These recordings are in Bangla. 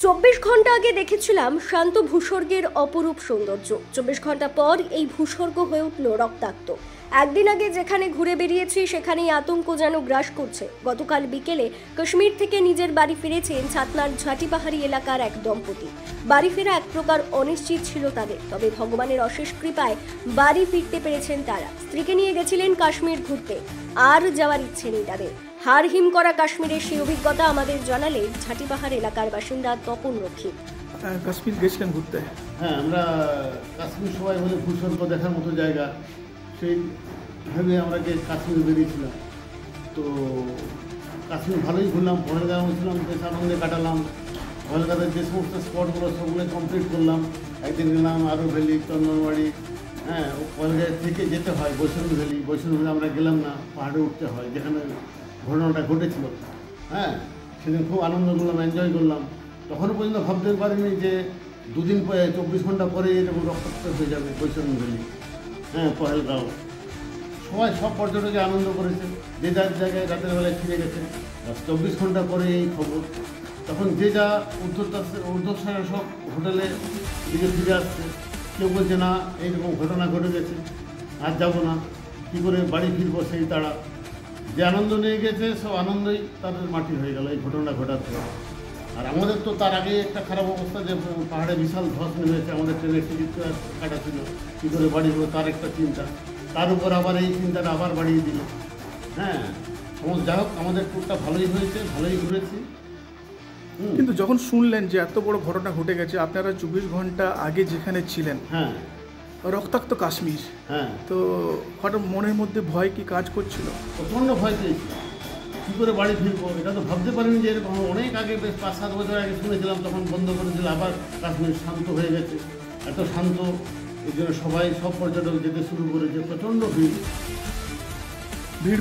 24 ঘন্টা আগে দেখেছিলাম শান্ত ভূস্বর্গের অপরূপ সৌন্দর্য। 24 ঘন্টা পর এই ভূস্বর্গ হয়ে উঠল রক্তাক্ত। একদিন আগে যেখানে ঘুরে বেরিয়েছি সেখানেই আতঙ্ক যেন গ্রাস করছে। গতকাল বিকেলে কাশ্মীর থেকে নিজের বাড়ি ফিরেছেন ছাতনার ঝাটিপাহাড়ি এলাকার এক দম্পতি। বাড়ি ফেরা এক প্রকার অনিশ্চিত ছিল তাদের, তবে ভগবানের অশেষ কৃপায় বাড়ি ফিরতে পেরেছেন তারা। স্ত্রীকে নিয়ে গেছিলেন কাশ্মীর ঘুরতে, আর যাওয়ার ইচ্ছে নেই তাদের। হাড় হিম করা কাশ্মীরের সেই অভিজ্ঞতা আমাদের জানালে ঝাটিপাহাড় এলাকার বাসিন্দা তপন রক্ষিত। কাশ্মীর গেছিলেন ঘুরতে? হ্যাঁ, আমরা কাশ্মীর সবাই বলে ভূস্বর্গ দেখার মতো জায়গা, সেই ভেবে আমরা কাশ্মীর বেরিয়েছিলাম। তো কাশ্মীর ভালোই ঘুরলাম, পহেলগাঁও ছিলাম, বেশ আনন্দে কাটালাম। পহেলগাঁওয়ের যে সমস্ত স্পটগুলো সবগুলো কমপ্লিট করলাম। একদিন গেলাম আরও ভ্যালি, চন্দনবাড়ি। হ্যাঁ, পহেলগাঁও থেকে যেতে হয় বৈষ্ণবী ভ্যালি। বৈষ্ণবী ভ্যালি আমরা গেলাম না, পাহাড়ে উঠতে হয়, যেখানে ঘটনাটা ঘটেছিল। হ্যাঁ, সেদিন খুব আনন্দ করলাম, এনজয় করলাম। তখনও পর্যন্ত ভাবতে পারিনি যে দুদিন পরে 24 ঘন্টা পরে এরকম রক্তাক্ত হয়ে যাবে বৈষ্ণবী ভ্যালি। হ্যাঁ, পহেলগাঁও সবাই সব পর্যটকে আনন্দ করেছে, যে যার জায়গায় রাতের বেলায় ফিরে গেছে। 24 ঘন্টা পরে এই খবর। তখন যে যা উর্ধ্বশ্বাসে সব হোটেলে দিকে ফিরে আসছে। কেউ বলছে না এইরকম ঘটনা ঘটে গেছে, আর যাবো না, কী করে বাড়ি ফিরবো সেই তারা। যে আনন্দ নিয়ে গেছে সব আনন্দই তাদের মাটি হয়ে গেল এই ঘটনা ঘটার পর। আর আমাদের তো তার আগে একটা খারাপ অবস্থা, যে পাহাড়ে বিশাল ধস নেমেছে, আমাদের ট্রেনের টিকিট কাটা ছিল, কী করে বাড়ি হলো তার একটা চিন্তা। তার উপর আবার এই চিন্তাটা আবার বাড়িয়ে দিল। হ্যাঁ, যাই হোক আমাদের ট্যুরটা ভালোই হয়েছে, ভালোই ঘুরেছি। কিন্তু যখন শুনলেন যে এত বড় ঘটনা ঘটে গেছে, আপনারা 24 ঘন্টা আগে যেখানে ছিলেন, হ্যাঁ, রক্তাক্ত কাশ্মীর, হ্যাঁ, তো হঠাৎ মনের মধ্যে ভয় কি কাজ করছিল? প্রচণ্ড ভয় পেয়েছি, কী করে বাড়ি ফিরবো। এটা তো ভাবতে পারিনি যে এরকম অনেক আগে, বেশ 5-7 বছর আগে শুনেছিলাম, তখন বন্ধ করেছিল। আবার কাশ্মীর শান্ত হয়ে গেছে, এত শান্ত, এই জন্য সবাই সব পর্যটক যেতে শুরু করেছে। প্রচণ্ড ভিড়,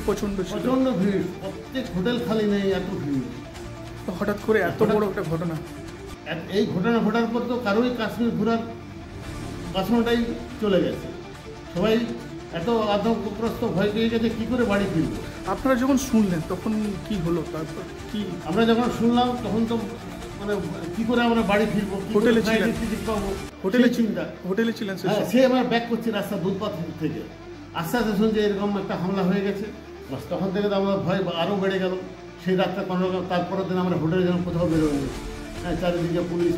প্রচণ্ড ছিল, প্রচণ্ড ভিড়, প্রত্যেক হোটেল খালি নেই, এত ভিড়। তো হঠাৎ করে এত বড় একটা ঘটনা, এই ঘটনা ঘটার পর তো কারোই কাশ্মীর ঘোরার বাসনাটাই চলে গেছে। সবাই এত আতঙ্কগ্রস্ত ভয় পেয়ে গেছে, কী করে বাড়ি ফিরব। আপনারা যখন শুনলেন তখন কি হলো? তারপর কি? আমরা যখন শুনলাম তখন তো মানে কী করে আমরা বাড়ি ফিরবো, হোটেলে ছিলেন? টিকিট পাবো, হোটেলে চিন্তা। হোটেলে ছিলেন? হ্যাঁ, সে আমরা ব্যাক করছি রাস্তা দুধপাত থেকে। আস্তে আস্তে শুনছি এরকম একটা হামলা হয়ে গেছে। বাস তখন থেকে তো আমার ভয় আরও বেড়ে গেল। সেই রাতটা কোনো রকম, তারপরের দিন আমরা হোটেলে যেন কোথাও বেরোয়নি। হ্যাঁ, চারিদিকে পুলিশ